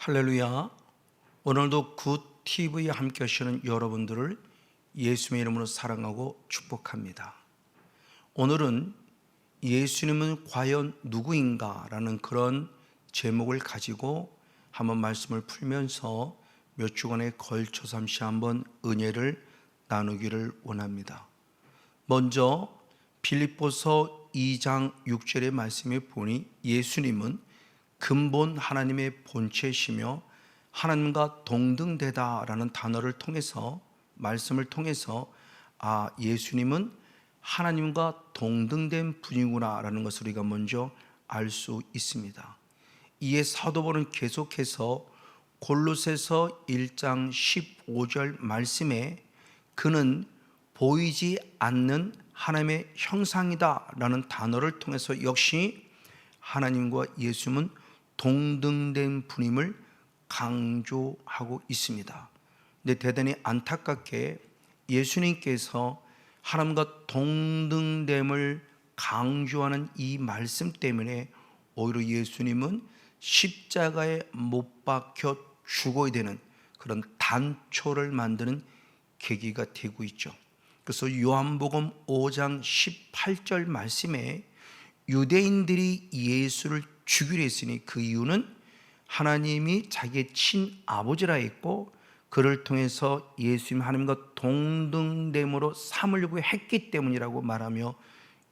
할렐루야. 오늘도 굿TV에 함께 하시는 여러분들을 예수님의 이름으로 사랑하고 축복합니다. 오늘은 예수님은 과연 누구인가? 라는 그런 제목을 가지고 한번 말씀을 풀면서 몇 주간에 걸쳐서 잠시 한번 은혜를 나누기를 원합니다. 먼저 빌립보서 2장 6절의 말씀에 보니 예수님은 근본 하나님의 본체시며 하나님과 동등되다라는 단어를 통해서, 말씀을 통해서 예수님은 하나님과 동등된 분이구나 라는 것을 우리가 먼저 알 수 있습니다. 이에 사도 바울은 계속해서 골로새서 1장 15절 말씀에 그는 보이지 않는 하나님의 형상이다 라는 단어를 통해서 역시 하나님과 예수님은 동등된 분임을 강조하고 있습니다. 근데 대단히 안타깝게 예수님께서 하나님과 동등됨을 강조하는 이 말씀 때문에 오히려 예수님은 십자가에 못 박혀 죽어야 되는 그런 단초를 만드는 계기가 되고 있죠. 그래서 요한복음 5장 18절 말씀에 유대인들이 예수를 죽이려 했으니 그 이유는 하나님이 자기의 친아버지라 했고 그를 통해서 예수님 하나님과 동등됨으로 삼으려고 했기 때문이라고 말하며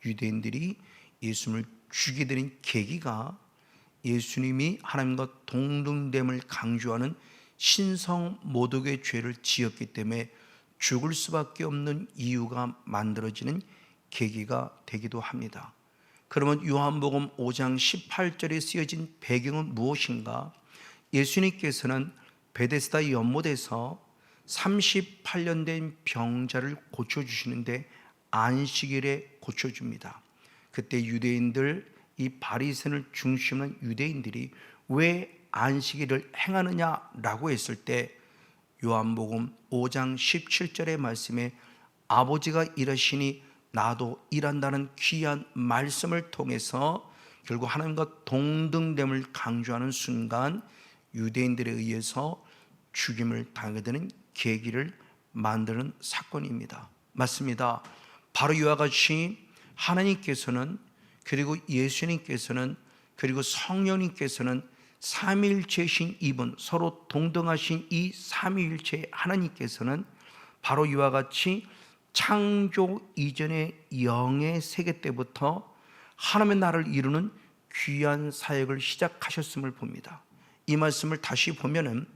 유대인들이 예수님을 죽이게 된 계기가 예수님이 하나님과 동등됨을 강조하는 신성모독의 죄를 지었기 때문에 죽을 수밖에 없는 이유가 만들어지는 계기가 되기도 합니다. 그러면 요한복음 5장 18절에 쓰여진 배경은 무엇인가? 예수님께서는 베데스다 연못에서 38년 된 병자를 고쳐주시는데 안식일에 고쳐줍니다. 그때 유대인들, 이 바리새인을 중심으로 유대인들이 왜 안식일을 행하느냐라고 했을 때 요한복음 5장 17절의 말씀에 아버지가 일하시니 나도 일한다는 귀한 말씀을 통해서 결국 하나님과 동등됨을 강조하는 순간 유대인들에 의해서 죽임을 당하게 되는 계기를 만드는 사건입니다. 맞습니다. 바로 이와 같이 하나님께서는, 그리고 예수님께서는, 그리고 성령님께서는 삼위일체이신 이분, 서로 동등하신 이 삼위일체 하나님께서는 바로 이와 같이 창조 이전의 영의 세계 때부터 하나님의 나라를 이루는 귀한 사역을 시작하셨음을 봅니다. 이 말씀을 다시 보면은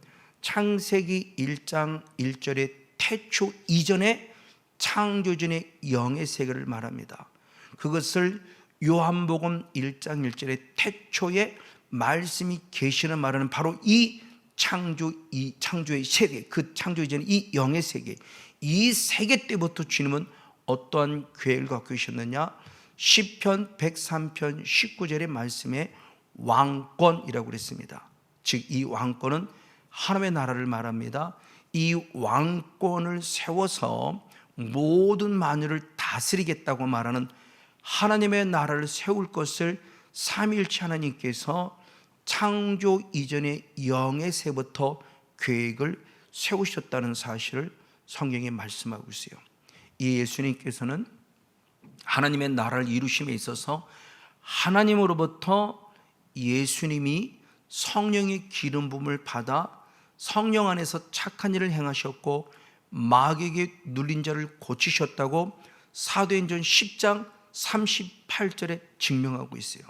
창세기 1장 1절의 태초 이전의 창조전의 영의 세계를 말합니다. 그것을 요한복음 1장 1절의 태초에 말씀이 계시는 말하는 바로 이 창조의 세계, 그 창조 이전의 이 영의 세계, 이 세계 때부터 주님은 어떠한 계획을 갖고 계셨느냐? 시편 103편 19절의 말씀에 왕권이라고 그랬습니다. 즉 이 왕권은 하나님의 나라를 말합니다. 이 왕권을 세워서 모든 만유를 다스리겠다고 말하는 하나님의 나라를 세울 것을 삼위일체 하나님께서 창조 이전의 영의 새부터 계획을 세우셨다는 사실을 성경에 말씀하고 있어요. 이 예수님께서는 하나님의 나라를 이루심에 있어서 하나님으로부터 예수님이 성령의 기름 부음을 받아 성령 안에서 착한 일을 행하셨고 마귀에게 눌린 자를 고치셨다고 사도행전 10장 38절에 증명하고 있어요.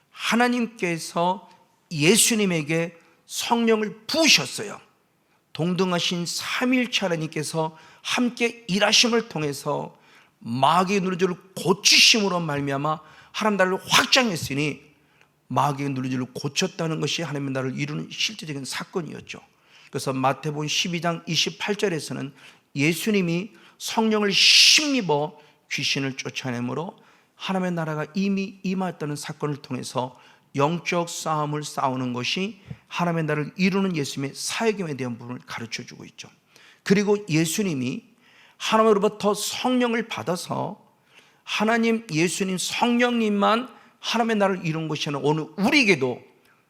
하나님께서 예수님에게 성령을 부으셨어요. 동등하신 삼위일체 하나님께서 함께 일하심을 통해서 마귀의 누르줄을 고치심으로 말미암아 하나님 나라를 확장했으니 마귀의 누르줄을 고쳤다는 것이 하나님의 나라를 이루는 실제적인 사건이었죠. 그래서 마태복음 12장 28절에서는 예수님이 성령을 힘입어 귀신을 쫓아내므로 하나님의 나라가 이미 임하였다는 사건을 통해서 영적 싸움을 싸우는 것이 하나님의 나라를 이루는 예수님의 사역임에 대한 부분을 가르쳐주고 있죠. 그리고 예수님이 하나님으로부터 성령을 받아서 하나님, 예수님, 성령님만 하나님의 나라를 이룬 것이 아니라 오늘 우리에게도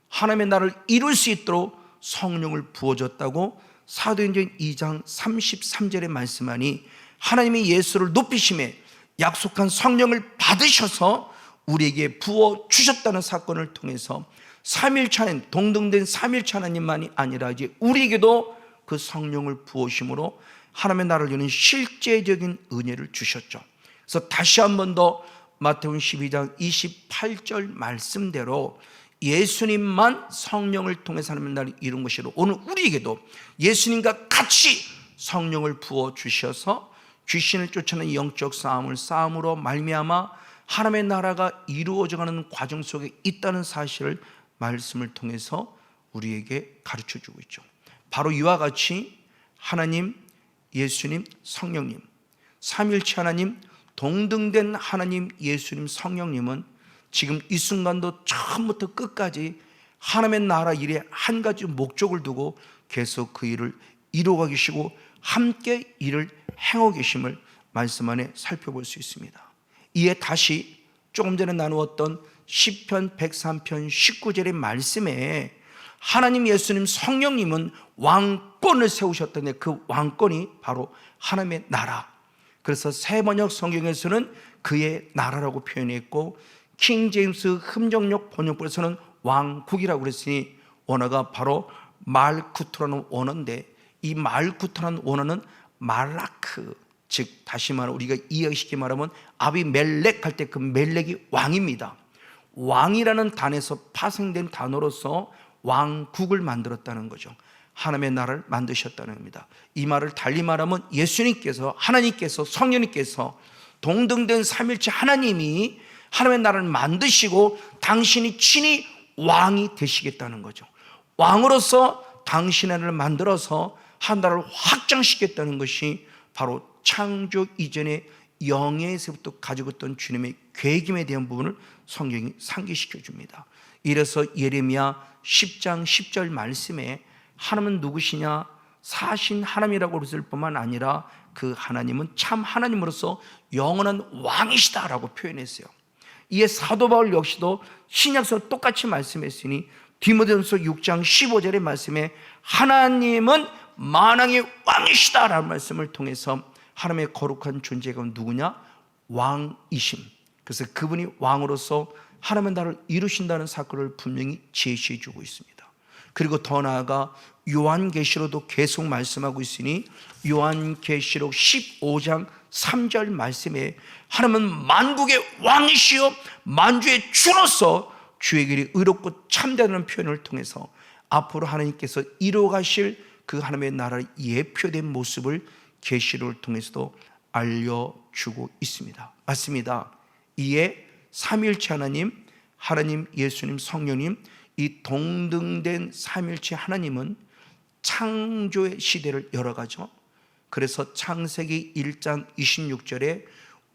하나님의 나라를 이룰 수 있도록 성령을 부어줬다고 사도행전 2장 33절에 말씀하니, 하나님이 예수를 높이심에 약속한 성령을 받으셔서 우리에게 부어 주셨다는 사건을 통해서 삼일체 하나님, 동등된 삼일체 하나님만이 아니라 이제 우리에게도 그 성령을 부으심으로 하나님의 나라를 여는 실제적인 은혜를 주셨죠. 그래서 다시 한 번 더 마태복음 12장 28절 말씀대로 예수님만 성령을 통해서 하나님의 나라를 이룬 것이로 오늘 우리에게도 예수님과 같이 성령을 부어 주셔서 귀신을 쫓아내는 영적 싸움으로 말미암아 하나님의 나라가 이루어져가는 과정 속에 있다는 사실을 말씀을 통해서 우리에게 가르쳐주고 있죠. 바로 이와 같이 하나님, 예수님, 성령님, 삼일체 하나님, 동등된 하나님, 예수님, 성령님은 지금 이 순간도 처음부터 끝까지 하나님의 나라 일에 한 가지 목적을 두고 계속 그 일을 이루어 계시고 함께 일을 행하고 계심을 말씀 안에 살펴볼 수 있습니다. 이에 다시 조금 전에 나누었던 시편 103편 19절의 말씀에 하나님, 예수님, 성령님은 왕권을 세우셨던데 그 왕권이 바로 하나님의 나라. 그래서 새 번역 성경에서는 그의 나라라고 표현했고, 킹 제임스 흠정역 번역본에서는 왕국이라고 그랬으니 원어가 바로 말쿠트라는 원어인데, 이 말쿠트라는 원어는 말라크, 즉 다시 말하면 우리가 이해하기 말하면 아비멜렉 할 때 그 멜렉이 왕입니다. 왕이라는 단에서 파생된 단어로서 왕국을 만들었다는 거죠. 하나님의 나라를 만드셨다는 겁니다. 이 말을 달리 말하면 예수님께서, 하나님께서, 성령님께서 동등된 삼일체 하나님이 하나님의 나라를 만드시고 당신이 친히 왕이 되시겠다는 거죠. 왕으로서 당신의 나라를 만들어서 한 나라를 확장시켰다는 것이 바로 창조 이전에 영예에서부터 가지고 있던 주님의 계획임에 대한 부분을 성경이 상기시켜 줍니다. 이래서 예레미야 10장 10절 말씀에 하나님은 누구시냐? 사신 하나님이라고 그랬을 뿐만 아니라 그 하나님은 참 하나님으로서 영원한 왕이시다라고 표현했어요. 이에 사도 바울 역시도 신약서 똑같이 말씀했으니 디모데전서 6장 15절의 말씀에 하나님은 만왕의 왕이시다라는 말씀을 통해서 하나님의 거룩한 존재가 누구냐? 왕이심. 그래서 그분이 왕으로서 하나님의 나라를 이루신다는 사건을 분명히 제시해 주고 있습니다. 그리고 더 나아가 요한계시록도 계속 말씀하고 있으니 요한계시록 15장 3절 말씀에 하나님은 만국의 왕이시여 만주의 주로서 주의 길이 의롭고 참되다는 표현을 통해서 앞으로 하나님께서 이루어가실 그 하나님의 나라의 예표된 모습을 계시록을 통해서도 알려주고 있습니다. 맞습니다. 이에 삼일체 하나님, 하나님, 예수님, 성령님, 이 동등된 삼일체 하나님은 창조의 시대를 열어가죠. 그래서 창세기 1장 26절에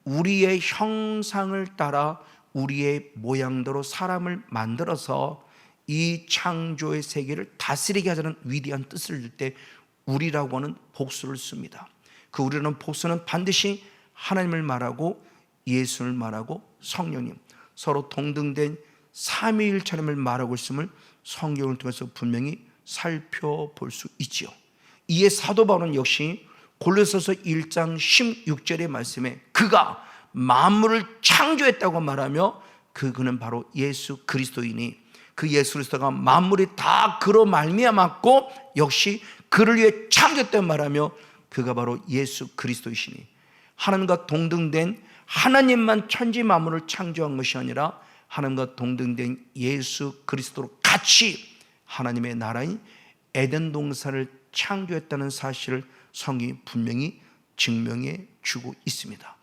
우리의 형상을 따라 우리의 모양대로 사람을 만들어서 이 창조의 세계를 다스리게 하자는 위대한 뜻을 줄 때 우리라고 하는 복수를 씁니다. 그 우리라는 복수는 반드시 하나님을 말하고 예수를 말하고 성령님, 서로 동등된 삼위일체 하나님을 말하고 있음을 성경을 통해서 분명히 살펴볼 수 있지요. 이에 사도 바울은 역시 골로새서 1장 16절의 말씀에 그가 만물을 창조했다고 말하며 그는 바로 예수 그리스도이니 그 예수 그리스도가 만물이 다 그로 말미암았고 역시 그를 위해 창조했다고 말하며 그가 바로 예수 그리스도이시니 하나님과 동등된 하나님만 천지 만물을 창조한 것이 아니라 하나님과 동등된 예수 그리스도로 같이 하나님의 나라인 에덴 동산을 창조했다는 사실을 성경이 분명히 증명해 주고 있습니다.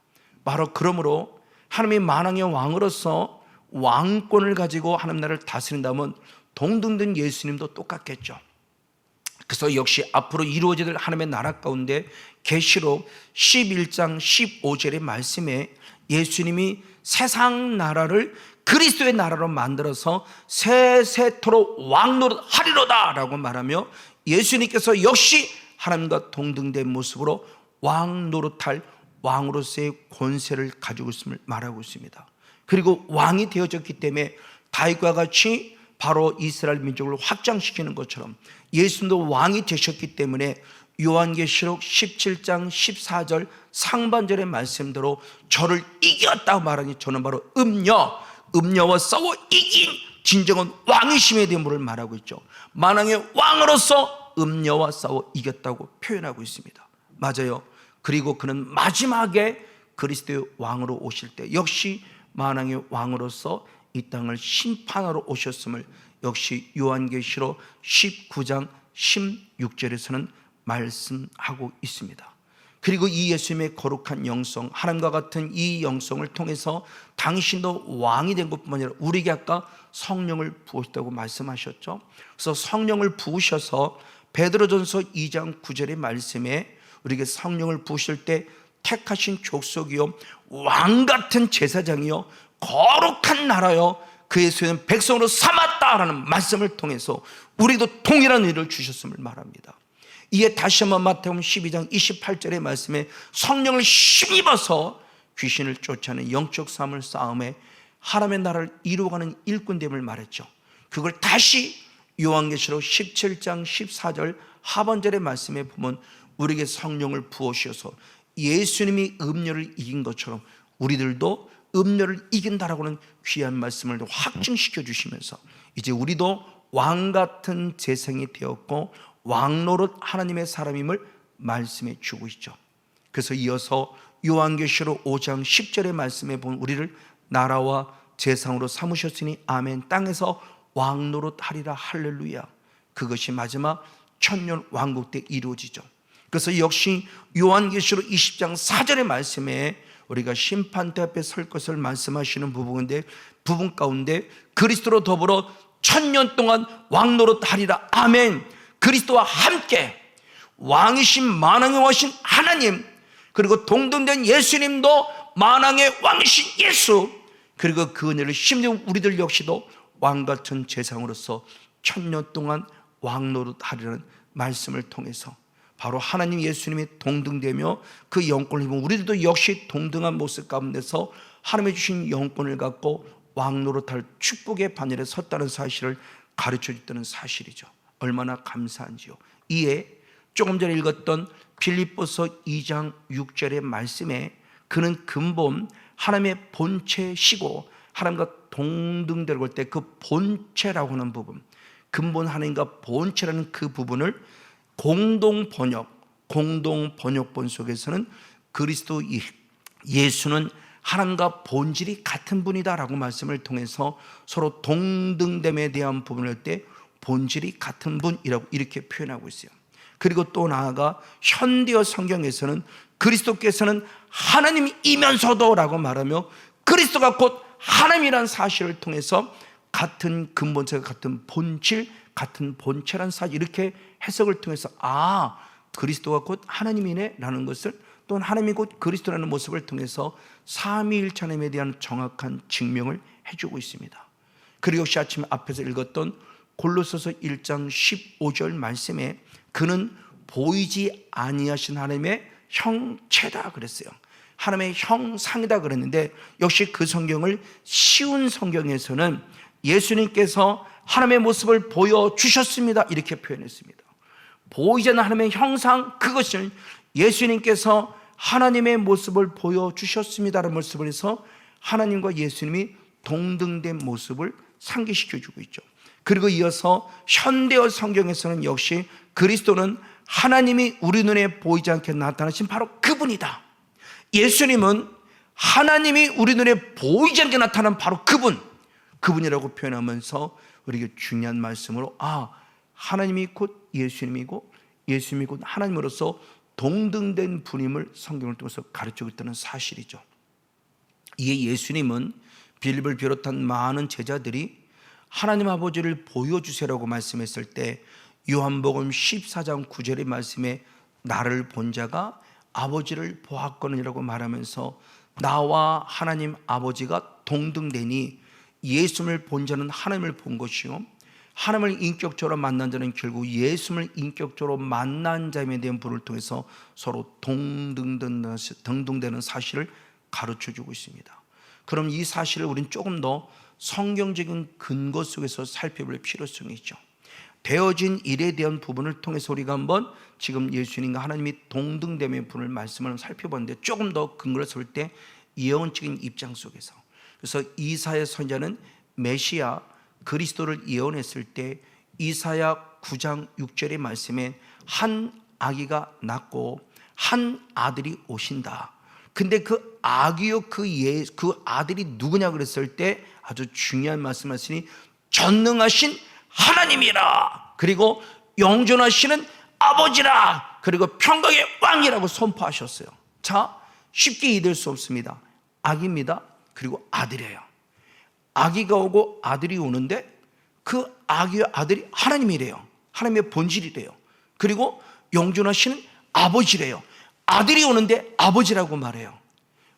바로 그러므로 하나님의 만왕의 왕으로서 왕권을 가지고 하나님 나라를 다스린다면 동등된 예수님도 똑같겠죠. 그래서 역시 앞으로 이루어질 하나님의 나라 가운데 계시록 11장 15절의 말씀에 예수님이 세상 나라를 그리스도의 나라로 만들어서 세세토록 왕노릇하리로다 라고 말하며 예수님께서 역시 하나님과 동등된 모습으로 왕노릇할 왕으로서의 권세를 가지고 있음을 말하고 있습니다. 그리고 왕이 되어졌기 때문에 다윗과 같이 바로 이스라엘 민족을 확장시키는 것처럼 예수님도 왕이 되셨기 때문에 요한계시록 17장 14절 상반절의 말씀대로 저를 이겼다고 말하니 저는 바로 음녀와 싸워 이긴 진정한 왕이심에 대한 분을 말하고 있죠. 만왕의 왕으로서 음녀와 싸워 이겼다고 표현하고 있습니다. 맞아요. 그리고 그는 마지막에 그리스도의 왕으로 오실 때 역시 만왕의 왕으로서 이 땅을 심판하러 오셨음을 역시 요한계시록 19장 16절에서는 말씀하고 있습니다. 그리고 이 예수님의 거룩한 영성, 하나님과 같은 이 영성을 통해서 당신도 왕이 된 것뿐만 아니라 우리에게 아까 성령을 부으셨다고 말씀하셨죠. 그래서 성령을 부으셔서 베드로전서 2장 9절의 말씀에 우리에게 성령을 부으실 때 택하신 족속이요 왕같은 제사장이요 거룩한 나라요 그의 소유는 백성으로 삼았다라는 말씀을 통해서 우리도 동일한 의를 주셨음을 말합니다. 이에 다시 한번 마태복음 12장 28절의 말씀에 성령을 힘입어서 귀신을 쫓아내는 영적 싸움을 싸움에 하나님의 나라를 이루어가는 일꾼됨을 말했죠. 그걸 다시 요한계시록 17장 14절 하반절의 말씀에 보면 우리에게 성령을 부어주셔서 예수님이 음녀를 이긴 것처럼 우리들도 음녀를 이긴다라고는 귀한 말씀을 확증시켜 주시면서 이제 우리도 왕같은 재생이 되었고 왕노릇 하나님의 사람임을 말씀해 주고 있죠. 그래서 이어서 요한계시록 5장 10절의 말씀에 보면 우리를 나라와 재상으로 삼으셨으니 아멘 땅에서 왕노릇 하리라 할렐루야. 그것이 마지막 천년 왕국 때 이루어지죠. 그래서 역시 요한계시록 20장 4절의 말씀에 우리가 심판대 앞에 설 것을 말씀하시는 부분 가운데 그리스도로 더불어 천년 동안 왕노릇 하리라 아멘. 그리스도와 함께 왕이신 만왕의 왕이신 하나님, 그리고 동등된 예수님도 만왕의 왕이신 예수, 그리고 그 은혜를 힘입은 우리들 역시도 왕같은 제상으로서 천년 동안 왕노릇 하리라는 말씀을 통해서 바로 하나님 예수님이 동등되며 그 영권을 입은 우리들도 역시 동등한 모습 가운데서 하나님이 주신 영권을 갖고 왕노릇할 축복의 반열에 섰다는 사실을 가르쳐 줬다는 사실이죠. 얼마나 감사한지요. 이에 조금 전에 읽었던 빌립보서 2장 6절의 말씀에 그는 근본 하나님의 본체시고 하나님과 동등되고 할 때 그 본체라고 하는 부분, 근본 하나님과 본체라는 그 부분을 공동 번역본 속에서는 그리스도 예수는 하나님과 본질이 같은 분이다라고 말씀을 통해서 서로 동등됨에 대한 부분을 할 때 본질이 같은 분이라고 이렇게 표현하고 있어요. 그리고 또 나아가 현대어 성경에서는 그리스도께서는 하나님이면서도 라고 말하며 그리스도가 곧 하나님이라는 사실을 통해서 같은 근본체가 같은 본질, 같은 본체라는 사실 이렇게 해석을 통해서 그리스도가 곧 하나님이네 라는 것을 또는 하나님이 곧 그리스도라는 모습을 통해서 삼위일체 하나님에 대한 정확한 증명을 해주고 있습니다. 그리고 역시 아침 앞에서 읽었던 골로새서 1장 15절 말씀에 그는 보이지 아니하신 하나님의 형체다 그랬어요. 하나님의 형상이다 그랬는데 역시 그 성경을 쉬운 성경에서는 예수님께서 하나님의 모습을 보여주셨습니다 이렇게 표현했습니다. 보이지 않는 하나님의 형상, 그것을 예수님께서 하나님의 모습을 보여주셨습니다라는 모습을 해서 하나님과 예수님이 동등된 모습을 상기시켜주고 있죠. 그리고 이어서 현대어 성경에서는 역시 그리스도는 하나님이 우리 눈에 보이지 않게 나타나신 바로 그분이다. 예수님은 하나님이 우리 눈에 보이지 않게 나타난 바로 그분이라고 표현하면서 우리에게 중요한 말씀으로 하나님이 곧 예수님이고 예수님이 곧 하나님으로서 동등된 분임을 성경을 통해서 가르치고 있다는 사실이죠. 이에 예수님은 빌립을 비롯한 많은 제자들이 하나님 아버지를 보여주세요라고 말씀했을 때 요한복음 14장 9절의 말씀에 나를 본 자가 아버지를 보았거니라고 말하면서 나와 하나님 아버지가 동등되니 예수님을 본 자는 하나님을 본 것이요 하나님을 인격적으로 만난 자는 결국 예수님을 인격적으로 만난 자에 대한 분을 통해서 서로 동등되는 사실을 가르쳐주고 있습니다. 그럼 이 사실을 우리는 조금 더 성경적인 근거 속에서 살펴볼 필요성이 있죠. 되어진 일에 대한 부분을 통해서 우리가 한번 지금 예수님과 하나님이 동등됨의 부분을 말씀을 살펴봤는데, 조금 더 근거를 세울 때 예언적인 입장 속에서, 그래서 이사야 선지자는 메시아 그리스도를 예언했을 때 이사야 9장 6절의 말씀에 한 아기가 낳고 한 아들이 오신다. 근데 그 아기요 그 아들이 누구냐 그랬을 때 아주 중요한 말씀하시니 전능하신 하나님이라, 그리고 영존하시는 아버지라, 그리고 평강의 왕이라고 선포하셨어요. 자, 쉽게 이해될 수 없습니다. 아기입니다. 그리고 아들이에요. 아기가 오고 아들이 오는데 그 아기와 아들이 하나님이래요. 하나님의 본질이래요. 그리고 영존하시는 아버지래요. 아들이 오는데 아버지라고 말해요.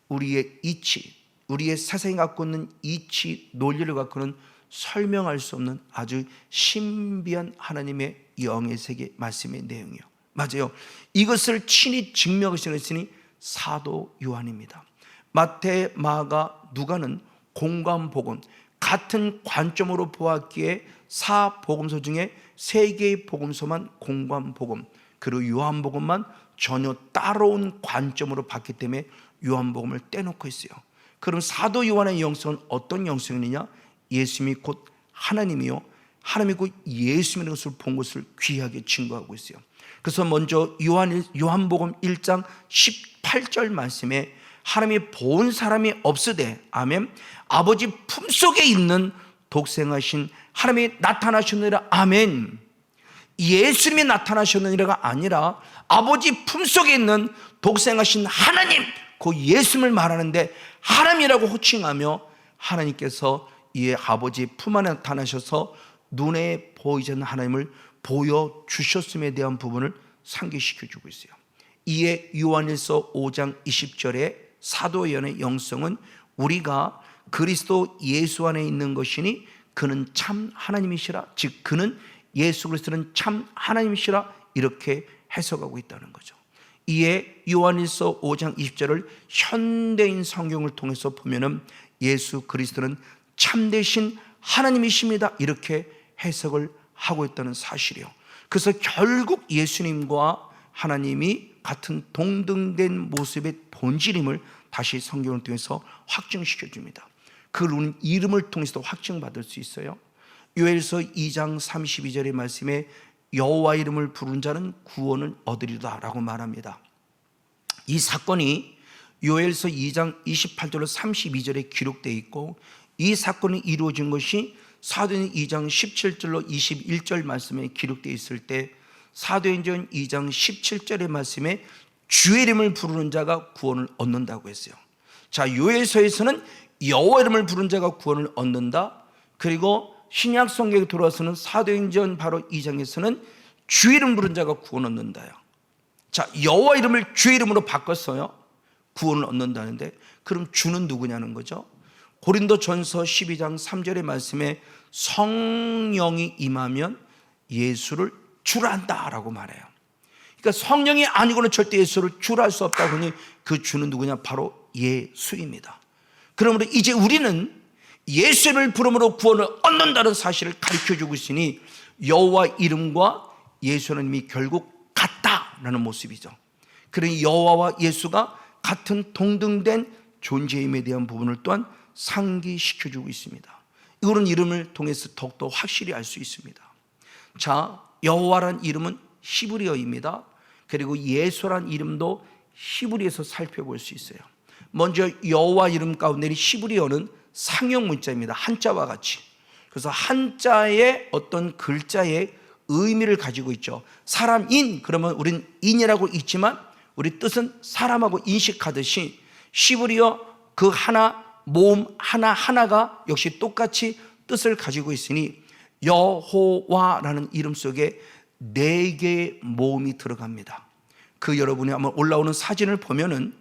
우리의 이치, 우리의 세상이 갖고 있는 이치, 논리를 갖고는 설명할 수 없는 아주 신비한 하나님의 영의 세계 말씀의 내용이요. 맞아요. 이것을 친히 증명하시는 사도 요한입니다. 마태, 마가, 누가는 공관복음, 같은 관점으로 보았기에 4복음서 중에 3개의 복음서만 공관복음, 그리고 요한복음만 전혀 따로운 관점으로 봤기 때문에 요한복음을 떼놓고 있어요. 그럼 사도 요한의 영성은 어떤 영성이냐? 예수님이 곧 하나님이요, 하나님이 곧 예수님이라는 것을 본 것을 귀하게 증거하고 있어요. 그래서 먼저 요한복음 1장 18절 말씀에 하나님이 본 사람이 없으되, 아멘, 아버지 품속에 있는 독생하신 하나님이 나타나셨느니라, 아멘. 예수님이 나타나셨느니라가 아니라 아버지 품속에 있는 독생하신 하나님, 그 예수님을 말하는데 하나님이라고 호칭하며 하나님께서 이 아버지 품 안에 나타나셔서 눈에 보이지 않는 하나님을 보여주셨음에 대한 부분을 상기시켜주고 있어요. 이에 요한일서 5장 20절에 사도 요한의 영성은 우리가 그리스도 예수 안에 있는 것이니 그는 참 하나님이시라, 즉 그는 예수 그리스도는 참 하나님이시라, 이렇게 해석하고 있다는 거죠. 이에 요한일서 5장 20절을 현대인 성경을 통해서 보면은 예수 그리스도는 참되신 하나님이십니다, 이렇게 해석을 하고 있다는 사실이요. 그래서 결국 예수님과 하나님이 같은 동등된 모습의 본질임을 다시 성경을 통해서 확증시켜 줍니다. 그 이름을 통해서도 확증받을 수 있어요. 요엘서 2장 32절의 말씀에 여호와 이름을 부른 자는 구원을 얻으리라 라고 말합니다. 이 사건이 요엘서 2장 28절로 32절에 기록되어 있고, 이 사건이 이루어진 것이 사도행전 2장 17절로 21절 말씀에 기록되어 있을 때, 사도행전 2장 17절의 말씀에 주의 이름을 부르는 자가 구원을 얻는다고 했어요. 자, 요엘서에서는 여호와 이름을 부르는 자가 구원을 얻는다. 그리고 신약 성경에 들어와서는 사도행전 바로 2장에서는 주의 이름 부르는 자가 구원을 얻는다요. 자, 여호와 이름을 주의 이름으로 바꿨어요. 구원을 얻는다는데, 그럼 주는 누구냐는 거죠. 고린도전서 12장 3절의 말씀에 성령이 임하면 예수를 주라 한다라고 말해요. 그러니까 성령이 아니고는 절대 예수를 주라 할 수 없다고 하니 그 주는 누구냐? 바로 예수입니다. 그러므로 이제 우리는 예수를 부름으로 구원을 얻는다는 사실을 가르쳐주고 있으니 여호와 이름과 예수 하나님이 결국 같다라는 모습이죠. 그러니 여호와와 예수가 같은 동등된 존재임에 대한 부분을 또한 상기시켜주고 있습니다. 이런 이름을 통해서 더욱더 확실히 알 수 있습니다. 자, 여호와란 이름은 히브리어입니다. 그리고 예수란 이름도 히브리에서 살펴볼 수 있어요. 먼저 여호와 이름 가운데 히브리어는 상형 문자입니다. 한자와 같이. 그래서 한자의 어떤 글자의 의미를 가지고 있죠. 사람인, 그러면 우린 인이라고 있지만 우리 뜻은 사람하고 인식하듯이 히브리어 그 하나, 모음 하나하나가 역시 똑같이 뜻을 가지고 있으니 여호와라는 이름 속에 4개의 모음이 들어갑니다. 그 여러분이 한번 올라오는 사진을 보면은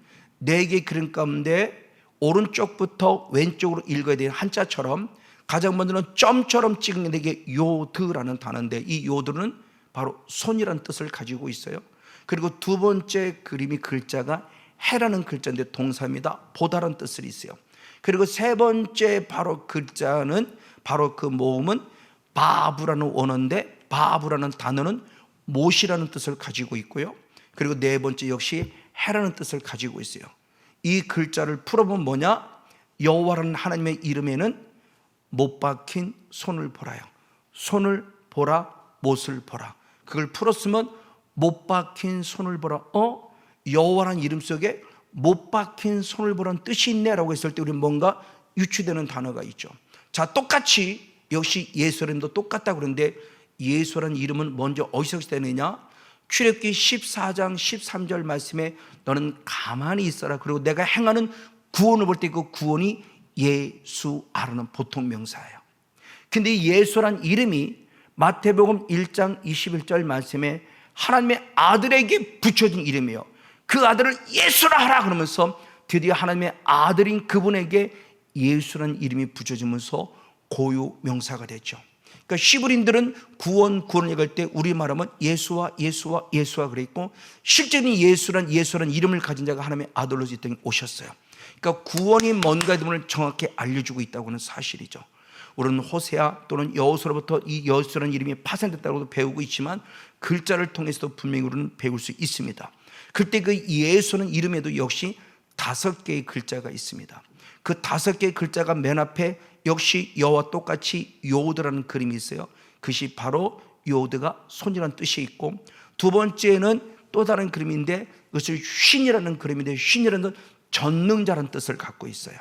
4개의 그림 가운데 오른쪽부터 왼쪽으로 읽어야 되는 한자처럼 가장 먼저는 점처럼 찍은 게 요드라는 단어인데, 이 요드는 바로 손이라는 뜻을 가지고 있어요. 그리고 두 번째 그림이 글자가 해라는 글자인데 동사입니다. 보다라는 뜻을 있어요. 그리고 세 번째 바로 글자는, 바로 그 모음은 바브라는 원어인데, 바브라는 단어는 못이라는 뜻을 가지고 있고요. 그리고 네 번째 역시 해라는 뜻을 가지고 있어요. 이 글자를 풀어보면 뭐냐? 여호와라는 하나님의 이름에는 못 박힌 손을 보라요. 손을 보라, 못을 보라. 그걸 풀었으면 못 박힌 손을 보라. 여호와라는 이름 속에 못 박힌 손을 보라는 뜻이 있네라고 했을 때 우리는 뭔가 유추되는 단어가 있죠. 자, 똑같이 역시 예수 이름도 똑같다고 그러는데, 예수라는 이름은 먼저 어디서 시작되느냐? 출애굽기 14장 13절 말씀에 너는 가만히 있어라. 그리고 내가 행하는 구원을 볼 때 그 구원이 예수아라는 보통 명사예요. 근데 예수란 이름이 마태복음 1장 21절 말씀에 하나님의 아들에게 붙여진 이름이에요. 그 아들을 예수라 하라 그러면서 드디어 하나님의 아들인 그분에게 예수라는 이름이 붙여지면서 고유 명사가 됐죠. 그러니까 히브리인들은 구원을 얘기할 때 우리 말하면 예수와 그랬고, 실제는 예수란 이름을 가진 자가 하나님의 아들로서 이 땅에 오셨어요. 그러니까 구원이 뭔가에 대해 정확히 알려주고 있다고 하는 사실이죠. 우리는 호세아 또는 여호수아로부터 이 여호수아라는 이름이 파생됐다고 배우고 있지만, 글자를 통해서도 분명히 우리는 배울 수 있습니다. 그때 그 예수는 이름에도 역시 5개의 글자가 있습니다. 그 5개의 글자가 맨 앞에 역시 여와 똑같이 요드라는 그림이 있어요. 그것이 바로 요드가 손이라는 뜻이 있고, 두 번째는 또 다른 그림인데 그것을 쉰이라는 그림인데, 쉰이라는 전능자라는 뜻을 갖고 있어요.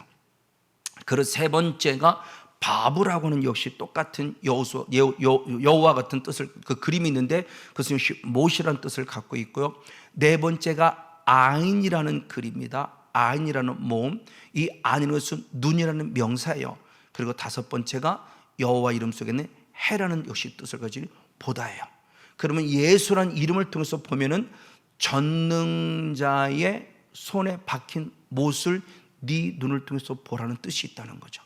그리고 세 번째가 바브라고 하는 역시 똑같은 여호와 같은 뜻을, 그 그림이 있는데 그것은 못이라는 뜻을 갖고 있고요. 네 번째가 아인이라는 글입니다. 아인이라는 모음, 이 아인은 것은 눈이라는 명사예요. 그리고 다섯 번째가 여호와 이름 속에는 해라는 역시 뜻을 가진 보다예요. 그러면 예수라는 이름을 통해서 보면은 전능자의 손에 박힌 못을 네 눈을 통해서 보라는 뜻이 있다는 거죠.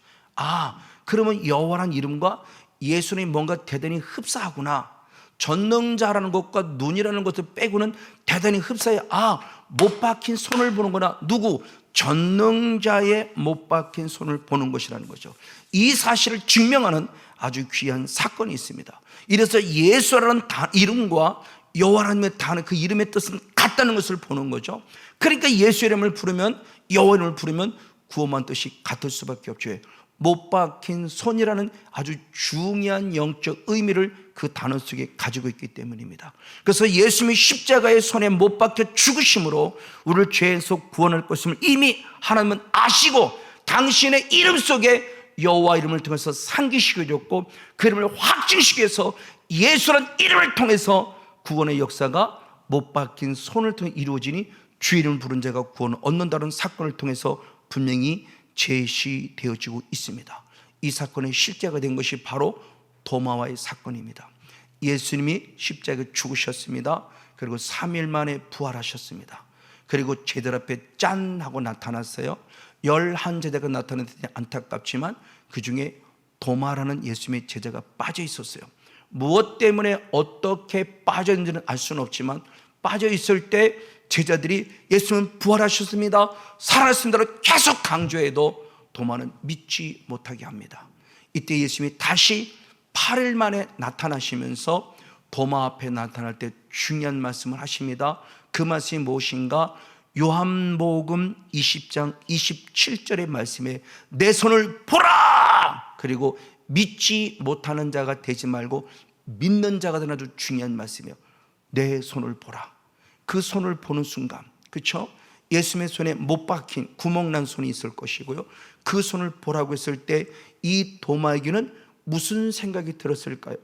그러면 여호와라는 이름과 예수님이 뭔가 대단히 흡사하구나. 전능자라는 것과 눈이라는 것을 빼고는 대단히 흡사해. 못 박힌 손을 보는구나. 누구? 전능자의 못 박힌 손을 보는 것이라는 거죠. 이 사실을 증명하는 아주 귀한 사건이 있습니다. 이래서 예수라는 이름과 여호와라는 단어, 그 이름의 뜻은 같다는 것을 보는 거죠. 그러니까 예수 이름을 부르면, 여호와 이름을 부르면 구원한 뜻이 같을 수밖에 없죠. 못 박힌 손이라는 아주 중요한 영적 의미를 그 단어 속에 가지고 있기 때문입니다. 그래서 예수님이 십자가의 손에 못 박혀 죽으심으로 우리를 죄에서 구원할 것임을 이미 하나님은 아시고, 당신의 이름 속에 여호와 이름을 통해서 상기시켜줬고, 그 이름을 확증시켜서 예수라는 이름을 통해서 구원의 역사가 못 박힌 손을 통해 이루어지니 주 이름을 부른 자가 구원을 얻는다는 사건을 통해서 분명히 제시되어지고 있습니다. 이 사건의 실제가 된 것이 바로 도마와의 사건입니다. 예수님이 십자가에 죽으셨습니다. 그리고 3일 만에 부활하셨습니다. 그리고 제들 앞에 짠 하고 나타났어요. 11제자가 나타났더니 안타깝지만 그 중에 도마라는 예수님의 제자가 빠져 있었어요. 무엇 때문에 어떻게 빠져 있는지는 알 수는 없지만, 빠져 있을 때 제자들이 예수님은 부활하셨습니다, 살아났습니다를 계속 강조해도 도마는 믿지 못하게 합니다. 이때 예수님이 다시 8일 만에 나타나시면서 도마 앞에 나타날 때 중요한 말씀을 하십니다. 그 말씀이 무엇인가? 요한복음 20장 27절의 말씀에 내 손을 보라! 그리고 믿지 못하는 자가 되지 말고 믿는 자가 되는 아주 중요한 말씀이에요. 내 손을 보라. 그 손을 보는 순간, 그렇죠? 예수님의 손에 못 박힌 구멍난 손이 있을 것이고요. 그 손을 보라고 했을 때 이 도마에게는 무슨 생각이 들었을까요?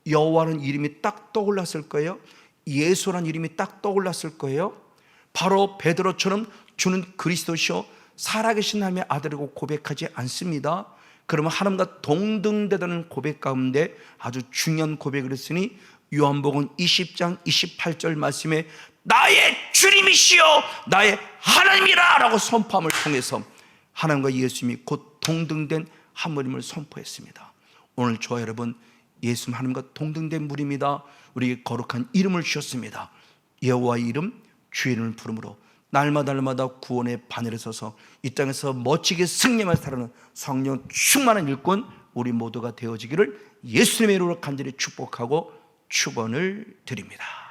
여호와라는 이름이 딱 떠올랐을 거예요. 예수라는 이름이 딱 떠올랐을 거예요. 바로 베드로처럼 주는 그리스도시요 살아계신 하나님의 아들이라고 고백하지 않습니다. 그러면 하나님과 동등되다는 고백 가운데 아주 중요한 고백을 했으니, 요한복음 20장 28절 말씀에 나의 주님이시여 나의 하나님이라 라고 선포함을 통해서 하나님과 예수님이 곧 동등된 한 분임을 선포했습니다. 오늘 저와 여러분, 예수님 하나님과 동등된 분입니다. 우리에게 거룩한 이름을 주셨습니다. 여호와의 이름, 주의 이름을 부름으로 날마다 구원의 바늘에 서서 이 땅에서 멋지게 승리만 살아가는 성령 충만한 일꾼 우리 모두가 되어지기를 예수님의 이름으로 간절히 축복하고 축원을 드립니다.